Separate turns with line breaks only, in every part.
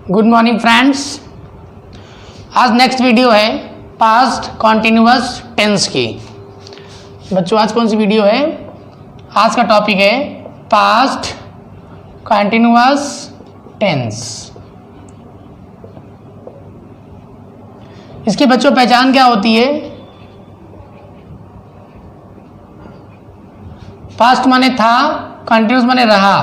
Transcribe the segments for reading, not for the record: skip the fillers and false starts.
Good morning friends. आज next video है past continuous tense की। बच्चों आज कौन सी वीडियो है? आज का टॉपिक है पास्ट कॉन्टिन्यूअस टेंस। इसकी बच्चों पहचान क्या होती है? पास्ट माने था, कंटिन्यूस माने रहा,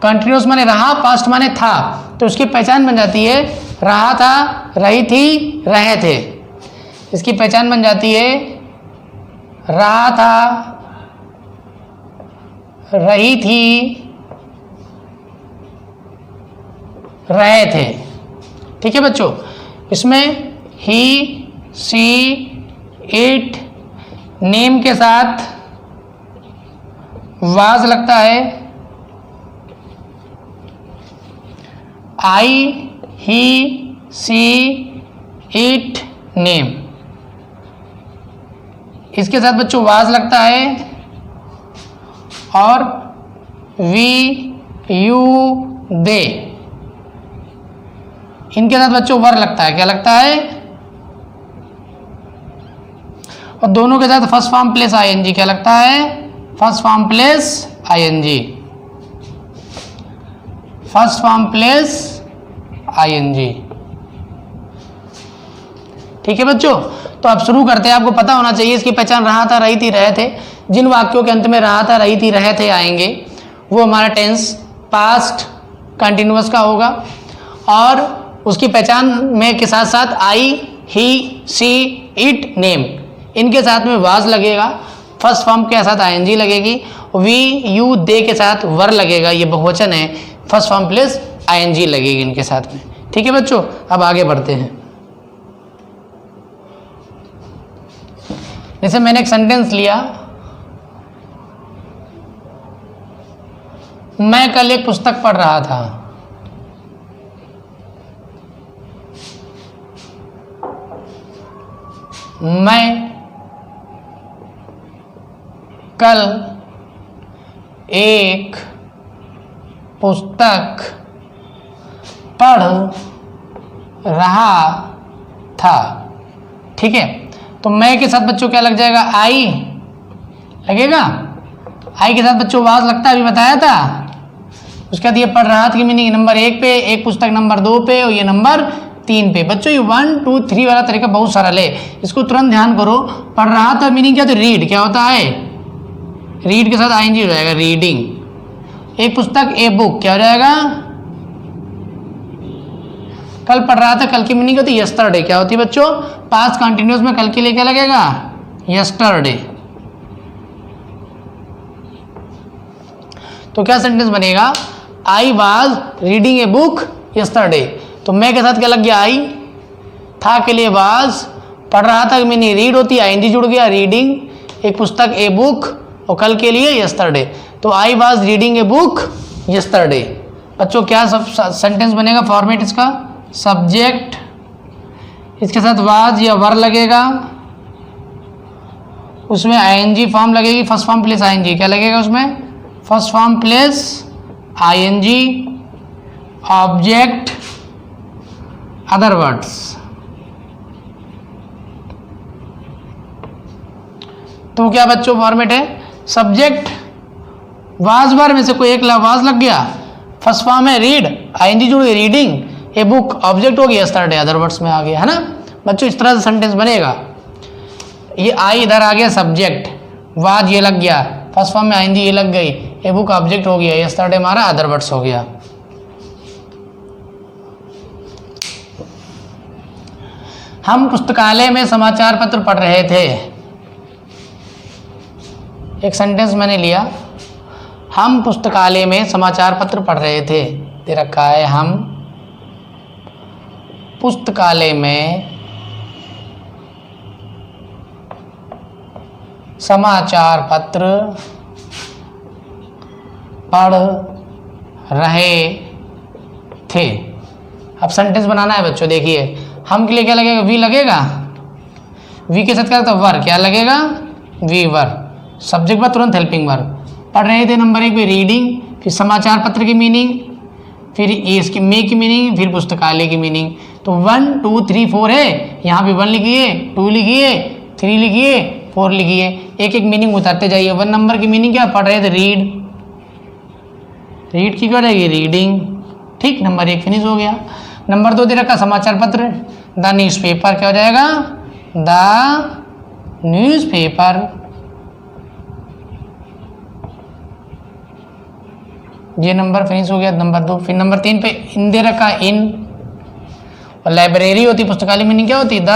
कंटिन्यूस माने रहा, पास्ट माने था, तो उसकी पहचान बन जाती है रहा था, रही थी, रहे थे। इसकी पहचान बन जाती है रहा था, रही थी, रहे थे। ठीक है बच्चों, इसमें ही, सी, इट, नेम के साथ वाज लगता है। आई, ही, सी, इट, नेम, इसके साथ बच्चों वाज लगता है। और वी, यू, दे, इनके साथ बच्चों वर लगता है। क्या लगता है? और दोनों के साथ फर्स्ट फॉर्म प्लेस आईएनजी क्या लगता है? First form plus ing, first form plus ing. ठीक है बच्चों, तो अब शुरू करते हैं। आपको पता होना चाहिए इसकी पहचान रहा था, रही थी, रहे थे। जिन वाक्यों के अंत में रहा था, रही थी, रहे थे आएंगे वो हमारा टेंस पास्ट कंटिन्यूअस का होगा। और उसकी पहचान में के साथ साथ आई, ही, सी, इट, नेम, इनके साथ में वाज लगेगा, फर्स्ट फॉर्म के साथ आईएनजी लगेगी, वी, यू, दे के साथ वर लगेगा, ये बहुवचन है, फर्स्ट फॉर्म प्लस आईएनजी लगेगी इनके साथ में। ठीक है बच्चों, अब आगे बढ़ते हैं। जैसे मैंने एक सेंटेंस लिया, मैं कल एक पुस्तक पढ़ रहा था। मैं कल एक पुस्तक पढ़ रहा था। ठीक है, तो मैं के साथ बच्चों क्या लग जाएगा? आई लगेगा। आई के साथ बच्चों वाज लगता है, अभी बताया था। उसके बाद ये पढ़ रहा था की मीनिंग नंबर 1 पे, एक पुस्तक नंबर 2 पे, और ये नंबर 3 पे। बच्चों ये 1, 2, 3 वाला तरीका बहुत सरल है, इसको तुरंत ध्यान करो। पढ़ रहा था मीनिंग क्या? तो रीड क्या होता है? रीड के साथ आईएनजी हो जाएगा, रीडिंग। एक पुस्तक, ए बुक क्या हो जाएगा? कल पढ़ रहा था, कल की मीनिंग होती है यस्टरडे। क्या होती है बच्चों? पास्ट कंटिन्यूअस में कल के लिए क्या लगेगा? यस्टरडे। तो क्या सेंटेंस बनेगा? I was reading a book yesterday. तो मैं के साथ क्या लग गया? आई, था के लिए वाज, पढ़ रहा था मीनिंग रीड होती है, आईएनजी जुड़ गया, रीडिंग, एक पुस्तक, ए बुक, और कल के लिए यस्टरडे। तो I was reading a book yesterday. बच्चों क्या सब सेंटेंस बनेगा? फॉर्मेट इसका सब्जेक्ट, इसके साथ वाज या वर लगेगा, उसमें आईएनजी फॉर्म लगेगी, फर्स्ट फॉर्म प्लेस आईएनजी। क्या लगेगा उसमें? First form plus ing, object, other words. तो क्या बच्चों फॉर्मेट है? सब्जेक्ट वाज वर में से कोई एक वाज लग गया, फर्स्ट फॉर्म है रीड, आईएनजी जुड़ गई, रीडिंग, ए बुक, ऑब्जेक्ट हो गया यस्टरडे, अदर वर्ड्स में आ गया, है ना बच्चों? इस तरह से सेंटेंस बनेगा। ये आई इधर आ गया सब्जेक्ट, वाज ये लग गया, फर्स्ट फॉर्म में आईएनजी ये लग गई, ए बुक ऑब्जेक्ट हो गया, यस्टरडे हमारा अदर वर्ड्स हो गया। हम पुस्तकालय में समाचार पत्र पढ़ रहे थे। एक सेंटेंस मैंने लिया, हम पुस्तकालय में समाचार पत्र पढ़ रहे थे। दे रखा है हम पुस्तकालय में समाचार पत्र पढ़ रहे थे। अब सेंटेंस बनाना है बच्चों। देखिए हम के लिए क्या लगेगा? वी लगेगा, वी के साथ क्या लगता है? वर। क्या लगेगा? We were. सब्जेक्ट पर तुरंत हेल्पिंग वर्ब। पढ़ रहे थे नंबर 1 पे रीडिंग, फिर समाचार पत्र की मीनिंग, फिर इसकी मे की मीनिंग, फिर पुस्तकालय की मीनिंग। तो 1 2 3 4 है, यहाँ पे 1 लिखिए, 2 लिखिए, 3 लिखिए, 4 लिखिए, एक एक मीनिंग उतारते जाइए। 1 नंबर की मीनिंग क्या पढ़ रहे थे? रीड, रीड की क्या रहेगी? रीडिंग। ठीक, नंबर 1 फिनिश हो गया। नंबर 2 दे रखा समाचार पत्र, द न्यूज़ पेपर, क्या हो जाएगा? The news paper. ये नंबर फिनिश हो गया, नंबर 2। फिर नंबर 3 पे इन दे रखा, इन। और लाइब्रेरी होती, पुस्तकालय मीनिंग क्या होती? The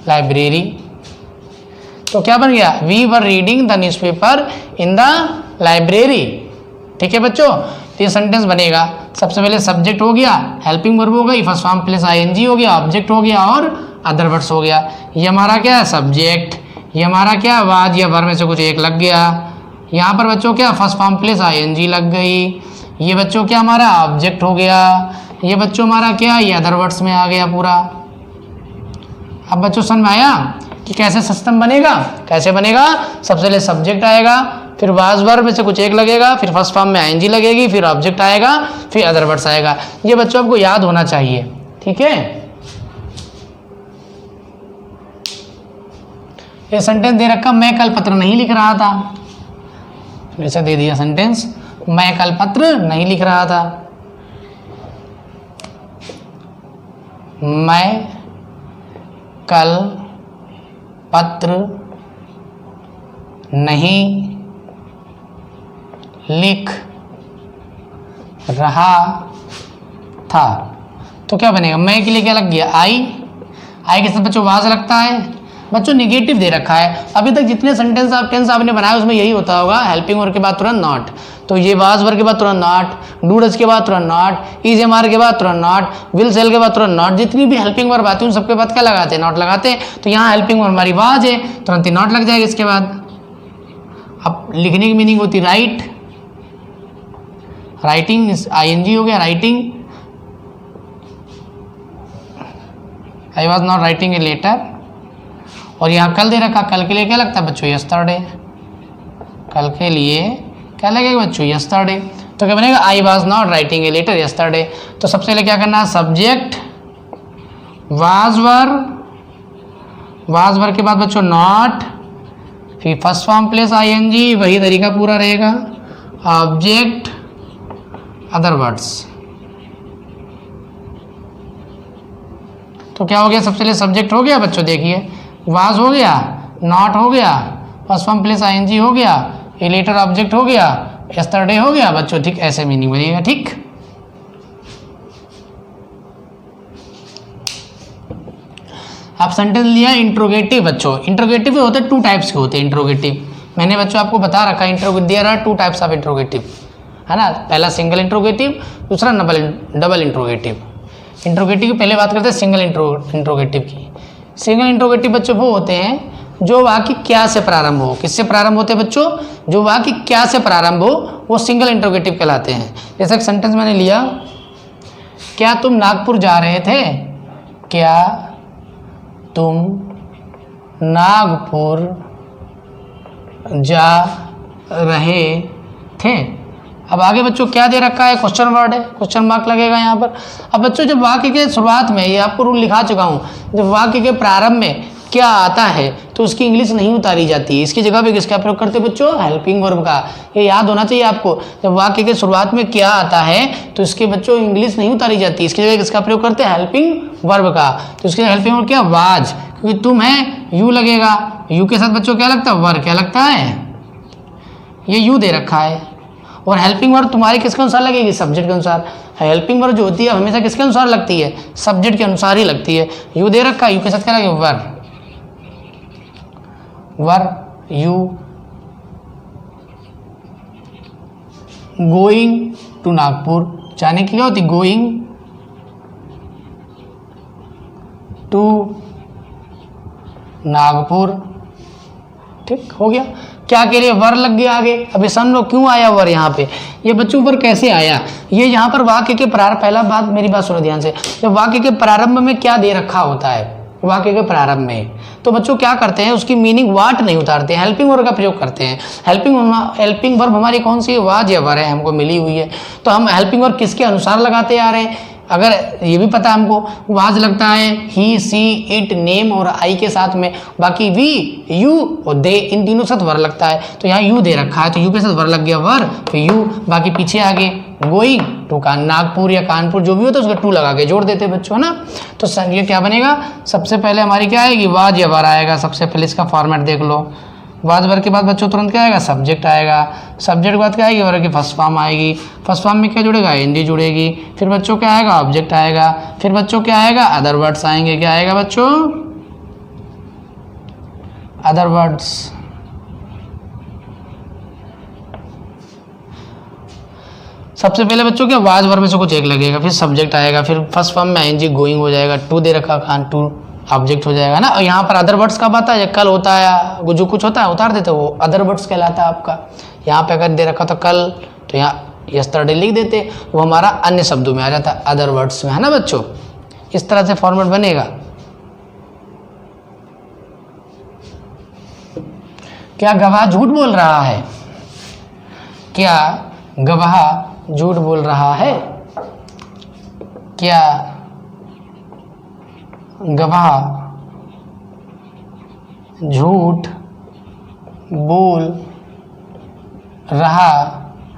library. तो क्या बन गया? We were reading the newspaper in the library. ठीक है बच्चों, तो ये सेंटेंस बनेगा। सबसे पहले सब्जेक्ट हो गया, हेल्पिंग वर्ब हो गई, फर्स्ट फॉर्म प्लस आईएनजी हो गया, ऑब्जेक्ट हो गया और अदर वर्ड्स हो गया। ये हमारा क्या है? सब्जेक्ट। ये हमारा क्या? वाज या वर्ब में से कुछ एक लग गया। यहाँ पर बच्चों क्या? फर्स्ट फॉर्म प्लस आईएनजी लग गई। ये बच्चों क्या? हमारा ऑब्जेक्ट हो गया। ये बच्चों हमारा क्या? ये अदर वर्ड्स में आ गया पूरा। अब बच्चों समझ में आया कि कैसे सिस्टम बनेगा? कैसे बनेगा? सबसे पहले सब्जेक्ट आएगा, फिर वाज वर्ब में से कुछ एक लगेगा, फिर फर्स्ट फॉर्म में आईएनजी लगेगी, फिर ऑब्जेक्ट आएगा, फिर अदर वर्ड्स आएगा। ये बच्चों आपको याद होना चाहिए। ठीक है, ये सेंटेंस दे रखा, मैं कल पत्र नहीं लिख रहा था। ऐसा दे दिया सेंटेंस, मैं कल पत्र नहीं लिख रहा था। मैं कल पत्र नहीं लिख रहा था। तो क्या बनेगा? मैं के लिए क्या लग गया? आई। आई के साथ बच्चों वाज लगता है। बच्चों निगेटिव दे रखा है। अभी तक जितने सेंटेंस टेंस आपने बनाए उसमें यही होता होगा, हेल्पिंग वर्ब के बाद तुरंत नॉट। तो ये वाज वर्ब के बाद तुरंत नॉट, डू डज के बाद तुरंत नॉट, इज एम आर के बाद तुरंत नॉट, विल सेल के बाद तुरंत नॉट। जितनी भी हेल्पिंग वर्ब आती है उन सबके बाद क्या लगाते हैं? नॉट लगाते हैं। तो यहाँ हेल्पिंग वर्ब हमारी वाज है, तुरंत ही नॉट लग जाएगा इसके बाद। अब लिखने की मीनिंग होती राइट, राइटिंग आईएनजी हो गया, writing. I was not writing a letter. और यहाँ कल दे रखा, कल के लिए क्या लगता है बच्चों? यस्टरडे। कल के लिए क्या लगेगा बच्चों? यस्टरडे। तो क्या बनेगा? I was not writing a letter yesterday. तो सबसे पहले क्या करना है? सब्जेक्ट वाज वर्ब के बाद बच्चों नॉट, फिर फर्स्ट फॉर्म प्लस आईएनजी, वही तरीका पूरा रहेगा, ऑब्जेक्ट अदर वर्ड्स। तो क्या हो गया? सबसे पहले सब्जेक्ट हो गया बच्चों, देखिए वाज हो गया, नॉट हो गया, फर्स्ट फॉर्म प्लस आईएनजी हो गया, ए लेटर ऑब्जेक्ट हो गया, यस्टरडे हो गया बच्चों। ठीक, ऐसे मीनिंग बनेगा। ठीक, आप सेंटेंस लिया इंट्रोगेटिव। बच्चों इंट्रोगेटिव होते हैं, 2 टाइप्स के होते हैं इंट्रोगेटिव। मैंने बच्चों आपको बता रखा है, there are 2 types of interrogative, है ना। पहला सिंगल इंट्रोगेटिव, दूसरा डबल इंट्रोगेटिव। इंट्रोगेटिव की पहले बात करते हैं सिंगल इंट्रोगेटिव की। सिंगल इंट्रोगेटिव बच्चों वो होते हैं जो वाक्य क्या से प्रारंभ हो। किससे प्रारंभ होते हैं बच्चों? जो वाक्य क्या से प्रारंभ हो वो सिंगल इंट्रोगेटिव कहलाते हैं। जैसा कि सेंटेंस मैंने लिया, क्या तुम नागपुर जा रहे थे? क्या तुम नागपुर जा रहे थे? अब आगे बच्चों क्या दे रखा है? क्वेश्चन वर्ड है, क्वेश्चन मार्क लगेगा यहाँ पर। अब बच्चों जब वाक्य के शुरुआत में, ये आपको रूल लिखा चुका हूँ, जब वाक्य के प्रारंभ में क्या आता है तो उसकी इंग्लिश नहीं उतारी जाती है। इसकी जगह पे किसका प्रयोग करते हैं बच्चों? हेल्पिंग वर्ब का। ये याद होना चाहिए आपको। जब वाक्य के शुरुआत में क्या आता है तो इसके बच्चों इंग्लिश नहीं उतारी जाती, इसकी जगह किसका प्रयोग करते हैं? हेल्पिंग वर्ब का। तो इसके हेल्पिंग वर्ब क्या? वाज, क्योंकि तुम है यू लगेगा, यू के साथ बच्चों क्या लगता है? वर। क्या लगता है? ये यू दे रखा है। और हेल्पिंग वर्ब तुम्हारे किसके अनुसार लगेगी? सब्जेक्ट के अनुसार। हेल्पिंग वर्ब जो होती है हमेशा किसके अनुसार लगती है? सब्जेक्ट के अनुसार ही लगती है। यू दे रखा है, यू के साथ क्या लगेगा? Where. Where you going to Nagpur, जाने की क्या होती? Going to Nagpur. ठीक हो गया। क्या के लिए? वर लग गया आगे। अभी समझो क्यों आया वर यहाँ पे। ये बच्चों वर कैसे आया? ये यहाँ पर वाक्य के प्रारंभ, पहला बात मेरी बात सुनो ध्यान से, जब वाक्य के प्रारंभ में क्या दे रखा होता है वाक्य के प्रारंभ में। तो बच्चों क्या करते हैं, उसकी मीनिंग वाट नहीं उतारते हैं, हेल्पिंग वर्ब का प्रयोग करते हैं। हेल्पिंग वर्ब हमारी कौन सी है, वाज या वर है, हमको मिली हुई है। तो हम हेल्पिंग वर्ब किसके अनुसार लगाते आ रहे हैं, अगर ये भी पता है हमको, वाज लगता है ही, सी, इट, नेम और आई के साथ में, बाकी वी, यू और दे, इन तीनों के साथ वर लगता है। तो यहाँ यू दे रखा है तो यू के साथ वर लग गया वर, फिर यू, बाकी पीछे आगे गोइंग टू नागपुर या कानपुर जो भी होता है उसका टू लगा के जोड़ देते बच्चों, है ना। तो ये क्या बनेगा, सबसे पहले हमारी क्या आएगी, वाज या वर आएगा। सबसे पहले इसका फॉर्मेट देख लो, वाज वर के बाद बच्चों तुरंत क्या आएगा, सब्जेक्ट आएगा। सब्जेक्ट के बाद क्या आएगी, वर्ब की फर्स्ट फॉर्म आएगी। फर्स्ट फॉर्म में क्या जुड़ेगा, एनडी जुड़ेगी। फिर बच्चों क्या आएगा, ऑब्जेक्ट आएगा। फिर बच्चों क्या आएगा, अदर वर्ड्स आएंगे। क्या आएगा बच्चों, अदर वर्ड्स। सबसे पहले बच्चों क्या, वाज वर्ब में से कुछ एक लगेगा, फिर सब्जेक्ट आएगा, फिर फर्स्ट फॉर्म में आईएनजी गोइंग हो जाएगा, टू दे रखा खान, टू ऑब्जेक्ट हो जाएगा ना। और यहाँ पर अदर वर्ड्स कब आता है, कल होता है, जो कुछ होता है उतार देते वो अदर वर्ड्स कहलाता है आपका। यहाँ पे अगर दे रखा तो कल, तो यहाँ यस्टरडे लिख देते, वो हमारा अन्य शब्दों में आ जाता है, अदर वर्ड्स में, है ना बच्चों। इस तरह से फॉर्मेट बनेगा। क्या गवाह झूठ बोल रहा है, क्या गवाह झूठ बोल रहा है, क्या गवाह झूठ बोल रहा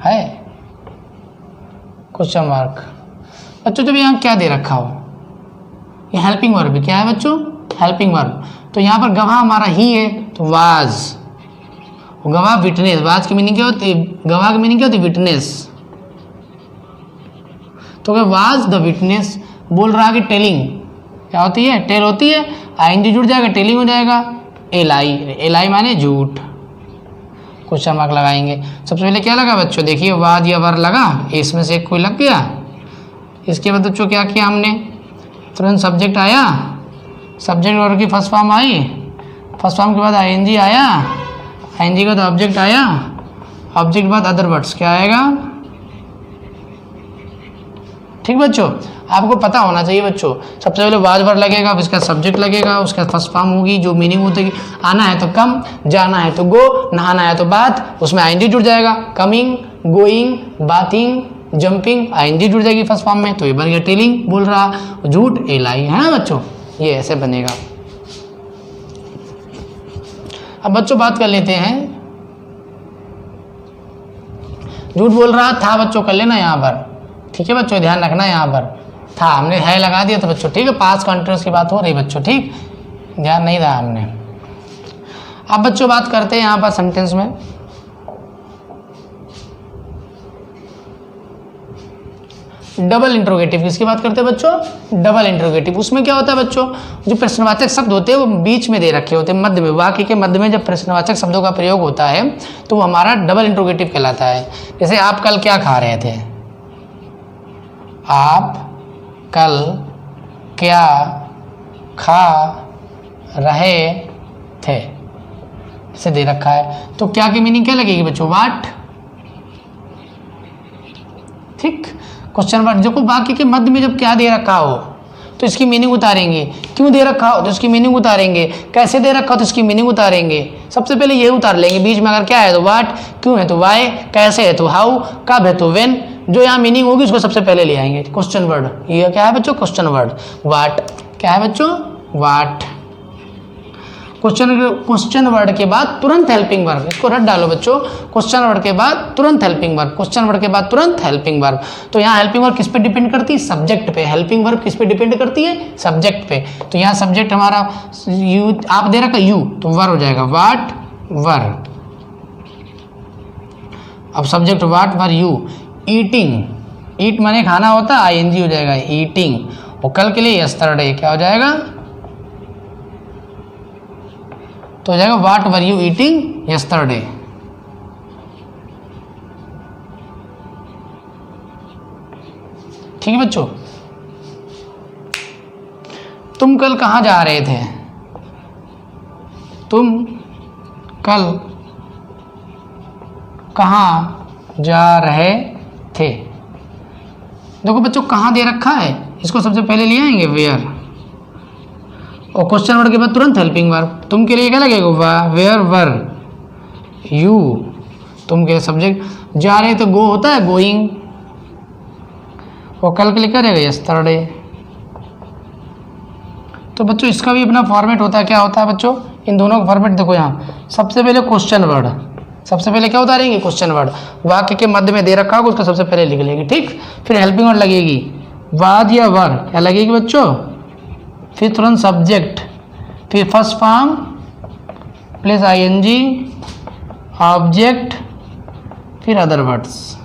है, क्वेश्चन मार्क। बच्चों जब यहाँ क्या दे रखा हो, ये हेल्पिंग वर्ब क्या है बच्चों, हेल्पिंग वर्ब। तो यहाँ पर गवाह हमारा ही है तो वाज, गवाह विटनेस, वाज की मीनिंग क्या होती है, गवाह की मीनिंग क्या होती है, विटनेस। तो क्या वाज द विटनेस, बोल रहा कि टेलिंग क्या होती है, टेल होती है, आईएनजी जुड़ जाएगा, टेलिंग हो जाएगा, एलाई, एलाई माने झूठ, क्वेश्चन मार्क लगाएंगे। सबसे पहले क्या लगा बच्चों, देखिए वाज या वर लगा, इसमें से कोई लग गया। इसके बाद बच्चों क्या किया हमने, तुरंत सब्जेक्ट आया, सब्जेक्ट वर्ब की first form I, first form के बाद आईएनजी आया, आईएनजी के बाद ऑब्जेक्ट आया, ऑब्जेक्ट के बाद अदर वर्ड्स क्या आएगा। ठीक बच्चों, आपको पता होना चाहिए बच्चों, सबसे पहले वाज वर्ब लगेगा, फिर इसका सब्जेक्ट लगेगा, उसका फर्स्ट फॉर्म होगी, जो मीनिंग होती है, आना है तो कम, जाना है तो गो, नहाना है तो बात, उसमें आईएनजी जुड़ जाएगा, coming, going, bathing, jumping, ing जुड़ जाएगी फर्स्ट फॉर्म में, तो ये बन गया टेलिंग, बोल रहा, झूठ, एलाई, है ना बच्चों, ये ऐसे बनेगा। अब बच्चों बात कर लेते हैं, झूठ बोल रहा था बच्चों, कर लेना यहाँ पर, ठीक है बच्चों, ध्यान रखना यहाँ पर था, हमने है लगा दिया तो बच्चों ठीक है, पास्ट कंटिन्यूअस की बात हो रही बच्चों, ठीक, ध्यान नहीं रहा हमने। अब बच्चों बात करते हैं यहाँ पर सेंटेंस में, डबल इंट्रोगेटिव, किसकी बात करते हैं बच्चों, डबल इंट्रोगेटिव। उसमें क्या होता है बच्चों, जो प्रश्नवाचक शब्द होते हैं वो बीच में दे रखे होते हैं, मध्य में, वाक्य के मध्य में जब प्रश्नवाचक शब्दों का प्रयोग होता है तो वो हमारा डबल इंट्रोगेटिव कहलाता है। जैसे आप कल क्या खा रहे थे, आप कल क्या खा रहे थे, इसे दे रखा है, तो क्या की मीनिंग क्या लगेगी बच्चों, वाट, ठीक। क्वेश्चन वर्ड, जो वाक्य के मध्य में जब क्या दे रखा हो तो इसकी मीनिंग उतारेंगे, क्यों दे रखा हो तो इसकी मीनिंग उतारेंगे, कैसे दे रखा हो तो इसकी मीनिंग उतारेंगे। सबसे पहले ये उतार लेंगे, बीच में अगर क्या है तो वाट, क्यों है तो वाई, कैसे है तो हाउ, कब है तो व्हेन, जो यहाँ मीनिंग होगी उसको सबसे पहले ले आएंगे। क्वेश्चन वर्ड, ये क्या है बच्चों, क्वेश्चन वर्ड, वाट, क्या है बच्चों, वाट। क्वेश्चन वर्ड के बाद तुरंत हेल्पिंग वर्ब, इसको रट डालो बच्चों, क्वेश्चन वर्ड के बाद तुरंत हेल्पिंग वर्ब, क्वेश्चन वर्ड के बाद तुरंत हेल्पिंग वर्ब। तो यहाँ हेल्पिंग वर्ब किस पे डिपेंड करती है, सब्जेक्ट पे। हेल्पिंग वर्ब किस पे डिपेंड करती है, सब्जेक्ट पे। तो यहाँ सब्जेक्ट हमारा यू, आप दे रखा यू, तो वर हो जाएगा, वाट, वर। अब subject what, where, you. Eating, eat माने खाना होता है, आईएनजी हो जाएगा, ईटिंग। और कल के लिए यस्टरडे क्या हो जाएगा, तो हो जाएगा what were you eating yesterday. ठीक है बच्चों, तुम कल कहाँ जा रहे थे, तुम कल कहाँ जा रहे थे। देखो बच्चों कहाँ दे रखा है, इसको सबसे पहले ले आएंगे वेयर, और क्वेश्चन वर्ड के बाद तुरंत हेल्पिंग वर्ब। तुम के लिए क्या लगेगा, वेयर वर यू, तुम के सब्जेक्ट, जा रहे तो गो होता है गोइंग, और कल के लिए क्या रहेगा, यस्टरडे। तो बच्चों इसका भी अपना फॉर्मेट होता है, क्या होता है बच्चों, इन दोनों का फॉर्मेट देखो यहाँ, सबसे पहले क्वेश्चन वर्ड, सबसे पहले क्या उतारेंगे, क्वेश्चन वर्ड, वाक्य के मध्य में दे रखा होगा उसको सबसे पहले लिख लेंगे, ठीक। फिर हेल्पिंग वर्ड लगेगी, वाज या वर, क्या लगेगी बच्चों, फिर तुरंत सब्जेक्ट, फिर first form plus ing, object, फिर अदर वर्ड्स।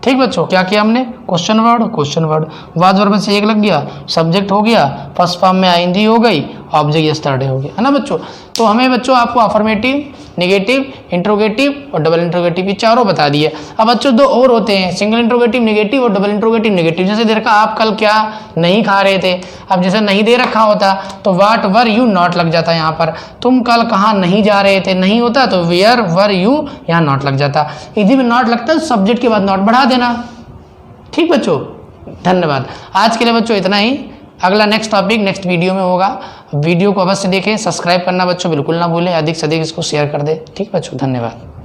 ठीक बच्चों, क्या किया हमने, क्वेश्चन वर्ड, वाज वर्ब से एक लग गया, सब्जेक्ट हो गया, फर्स्ट फॉर्म में आईएनजी हो गई, ऑब्जेक्ट यस्टरडे हो गया, है ना बच्चों। तो हमें बच्चों आपको अफर्मेटिव, नेगेटिव, इंट्रोगेटिव और डबल इंट्रोगेटिव ये चारों बता दिए। अब बच्चों दो और होते हैं, सिंगल इंट्रोगेटिव नेगेटिव और डबल इंट्रोगेटिव नेगेटिव। जैसे दे रखा आप कल क्या नहीं खा रहे थे, अब जैसे नहीं दे रखा होता तो वाट वर यू नॉट लग जाता है यहाँ पर, तुम कल कहाँ नहीं जा रहे थे, नहीं होता तो वेयर वर यू यहाँ नॉट लग जाता, यदि में नॉट लगता है सब्जेक्ट के बाद नॉट बढ़ा देना। ठीक बच्चों, धन्यवाद। आज के लिए बच्चों इतना ही, अगला नेक्स्ट टॉपिक नेक्स्ट वीडियो में होगा। वीडियो को अवश्य देखें, सब्सक्राइब करना बच्चों बिल्कुल ना भूलें, अधिक से अधिक इसको शेयर कर दें। ठीक बच्चों, धन्यवाद।